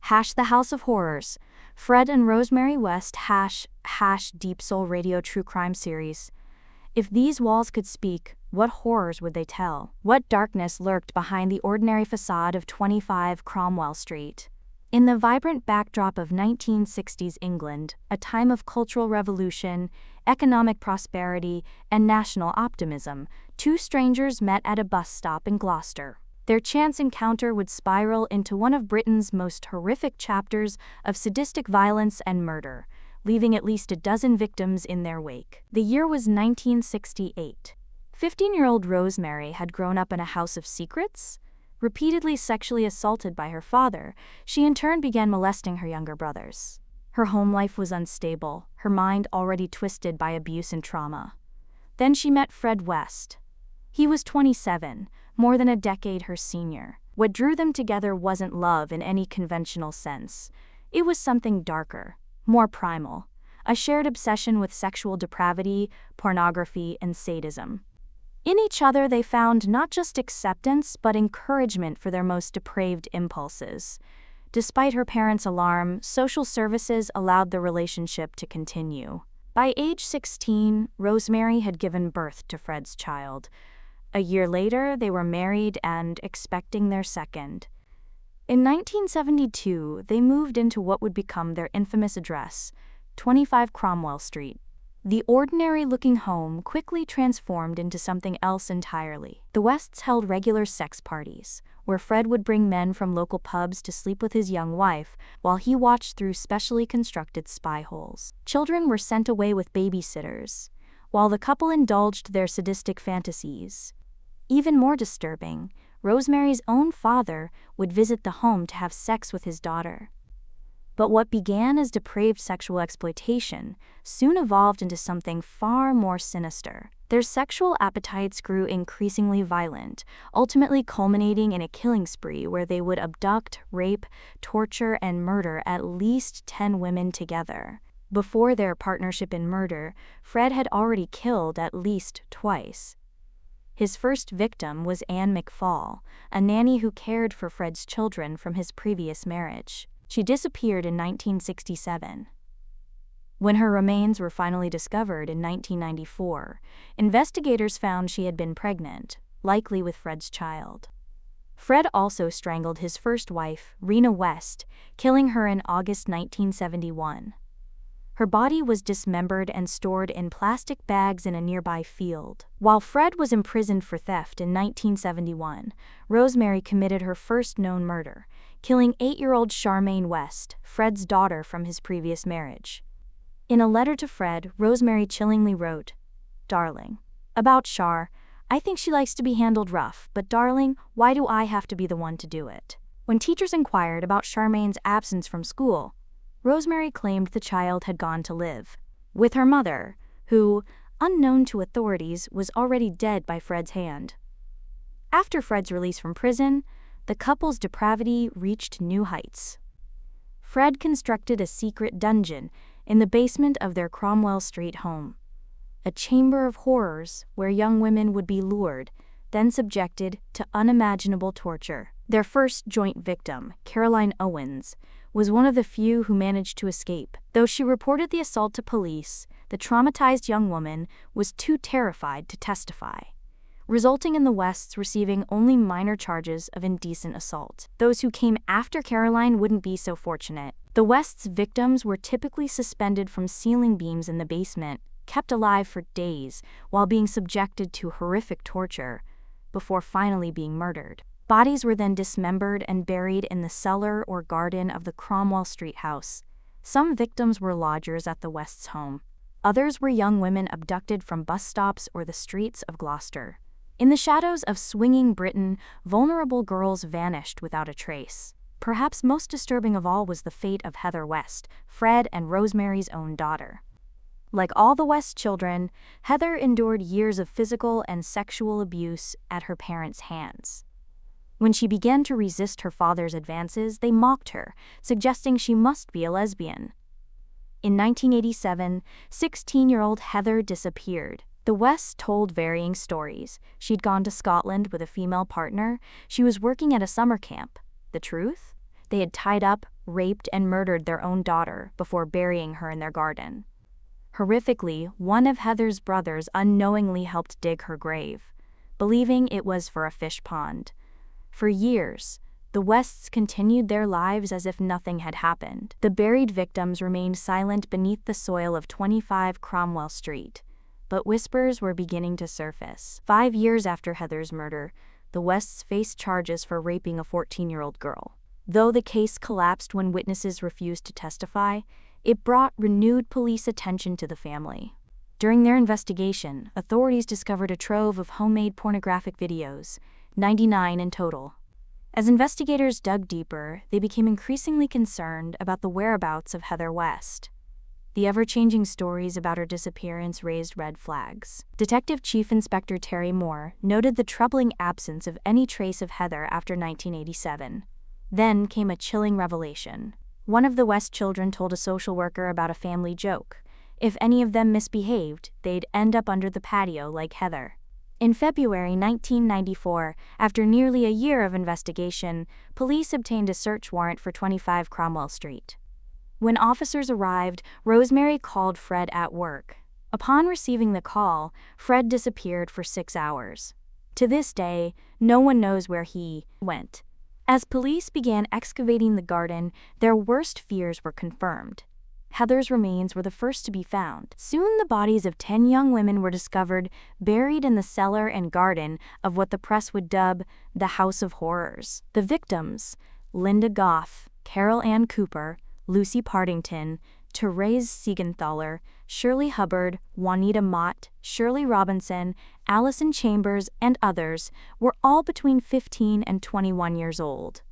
The House of Horrors, Fred and Rosemary West #, DeepSoul Radio True Crime Series. If these walls could speak, what horrors would they tell? What darkness lurked behind the ordinary facade of 25 Cromwell Street? In the vibrant backdrop of 1960s England, a time of cultural revolution, economic prosperity, and national optimism, two strangers met at a bus stop in Gloucester. Their chance encounter would spiral into one of Britain's most horrific chapters of sadistic violence and murder, leaving at least a dozen victims in their wake. The year was 1968. 15-year-old Rosemary had grown up in a house of secrets. Repeatedly sexually assaulted by her father, she in turn began molesting her younger brothers. Her home life was unstable, her mind already twisted by abuse and trauma. Then she met Fred West. He was 27, more than a decade her senior. What drew them together wasn't love in any conventional sense. It was something darker, more primal, a shared obsession with sexual depravity, pornography, and sadism. In each other they found not just acceptance but encouragement for their most depraved impulses. Despite her parents' alarm, social services allowed the relationship to continue. By age 16, Rosemary had given birth to Fred's child. A year later, they were married and expecting their second. In 1972, they moved into what would become their infamous address, 25 Cromwell Street. The ordinary-looking home quickly transformed into something else entirely. The Wests held regular sex parties, where Fred would bring men from local pubs to sleep with his young wife, while he watched through specially constructed spy holes. Children were sent away with babysitters, while the couple indulged their sadistic fantasies. Even more disturbing, Rosemary's own father would visit the home to have sex with his daughter. But what began as depraved sexual exploitation soon evolved into something far more sinister. Their sexual appetites grew increasingly violent, ultimately culminating in a killing spree where they would abduct, rape, torture, and murder at least 10 women together. Before their partnership in murder, Fred had already killed at least twice. His first victim was Anne McFall, a nanny who cared for Fred's children from his previous marriage. She disappeared in 1967. When her remains were finally discovered in 1994, investigators found she had been pregnant, likely with Fred's child. Fred also strangled his first wife, Rena West, killing her in August 1971. Her body was dismembered and stored in plastic bags in a nearby field. While Fred was imprisoned for theft in 1971, Rosemary committed her first known murder, killing 8-year-old Charmaine West, Fred's daughter from his previous marriage. In a letter to Fred, Rosemary chillingly wrote, "Darling, about Char, I think she likes to be handled rough, but darling, why do I have to be the one to do it?" When teachers inquired about Charmaine's absence from school, Rosemary claimed the child had gone to live with her mother, who, unknown to authorities, was already dead by Fred's hand. After Fred's release from prison, the couple's depravity reached new heights. Fred constructed a secret dungeon in the basement of their Cromwell Street home, a chamber of horrors where young women would be lured, then subjected to unimaginable torture. Their first joint victim, Caroline Owens, was one of the few who managed to escape. Though she reported the assault to police, the traumatized young woman was too terrified to testify, resulting in the Wests receiving only minor charges of indecent assault. Those who came after Caroline wouldn't be so fortunate. The Wests' victims were typically suspended from ceiling beams in the basement, kept alive for days while being subjected to horrific torture, before finally being murdered. Bodies were then dismembered and buried in the cellar or garden of the Cromwell Street house. Some victims were lodgers at the Wests' home. Others were young women abducted from bus stops or the streets of Gloucester. In the shadows of swinging Britain, vulnerable girls vanished without a trace. Perhaps most disturbing of all was the fate of Heather West, Fred and Rosemary's own daughter. Like all the West children, Heather endured years of physical and sexual abuse at her parents' hands. When she began to resist her father's advances, they mocked her, suggesting she must be a lesbian. In 1987, 16-year-old Heather disappeared. The Wests told varying stories. She'd gone to Scotland with a female partner. She was working at a summer camp. The truth? They had tied up, raped and murdered their own daughter before burying her in their garden. Horrifically, one of Heather's brothers unknowingly helped dig her grave, believing it was for a fish pond. For years, the Wests continued their lives as if nothing had happened. The buried victims remained silent beneath the soil of 25 Cromwell Street, but whispers were beginning to surface. 5 years after Heather's murder, the Wests faced charges for raping a 14-year-old girl. Though the case collapsed when witnesses refused to testify, it brought renewed police attention to the family. During their investigation, authorities discovered a trove of homemade pornographic videos, 99 in total. As investigators dug deeper, they became increasingly concerned about the whereabouts of Heather West. The ever-changing stories about her disappearance raised red flags. Detective Chief Inspector Terry Moore noted the troubling absence of any trace of Heather after 1987. Then came a chilling revelation. One of the West children told a social worker about a family joke. If any of them misbehaved, they'd end up under the patio like Heather. In February 1994, after nearly a year of investigation, police obtained a search warrant for 25 Cromwell Street. When officers arrived, Rosemary called Fred at work. Upon receiving the call, Fred disappeared for 6 hours. To this day, no one knows where he went. As police began excavating the garden, their worst fears were confirmed. Heather's remains were the first to be found. Soon the bodies of 10 young women were discovered, buried in the cellar and garden of what the press would dub the House of Horrors. The victims, Linda Goff, Carol Ann Cooper, Lucy Partington, Therese Siegenthaler, Shirley Hubbard, Juanita Mott, Shirley Robinson, Allison Chambers, and others, were all between 15 and 21 years old.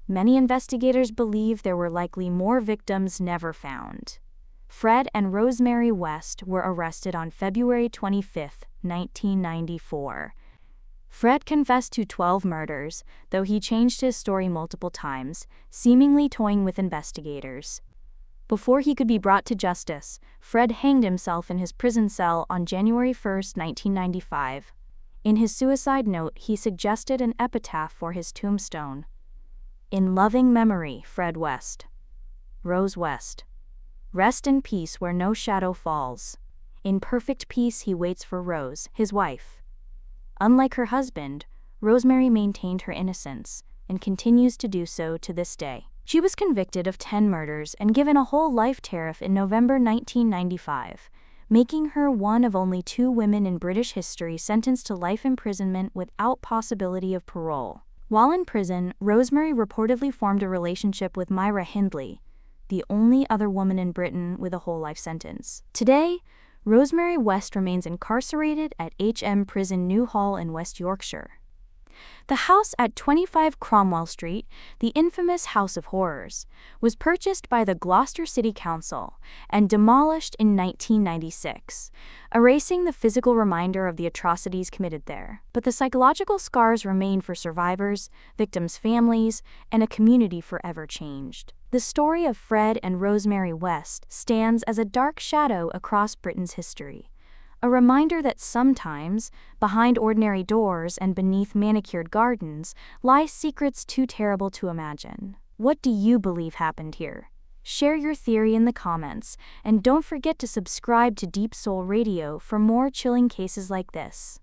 Many investigators believe there were likely more victims never found. Fred and Rosemary West were arrested on February 25, 1994. Fred confessed to 12 murders, though he changed his story multiple times, seemingly toying with investigators. Before he could be brought to justice, Fred hanged himself in his prison cell on January 1, 1995. In his suicide note, he suggested an epitaph for his tombstone. In loving memory, Fred West. Rose West. Rest in peace where no shadow falls. In perfect peace he waits for Rose, his wife. Unlike her husband, Rosemary maintained her innocence and continues to do so to this day. She was convicted of 10 murders and given a whole life tariff in November 1995, making her one of only 2 women in British history sentenced to life imprisonment without possibility of parole. While in prison, Rosemary reportedly formed a relationship with Myra Hindley, the only other woman in Britain with a whole life sentence. Today, Rosemary West remains incarcerated at HM Prison Newhall in West Yorkshire. The house at 25 Cromwell Street, the infamous House of Horrors, was purchased by the Gloucester City Council and demolished in 1996, erasing the physical reminder of the atrocities committed there. But the psychological scars remain for survivors, victims' families, and a community forever changed. The story of Fred and Rosemary West stands as a dark shadow across Britain's history. A reminder that sometimes, behind ordinary doors and beneath manicured gardens, lie secrets too terrible to imagine. What do you believe happened here? Share your theory in the comments, and don't forget to subscribe to DeepSoul Radio for more chilling cases like this.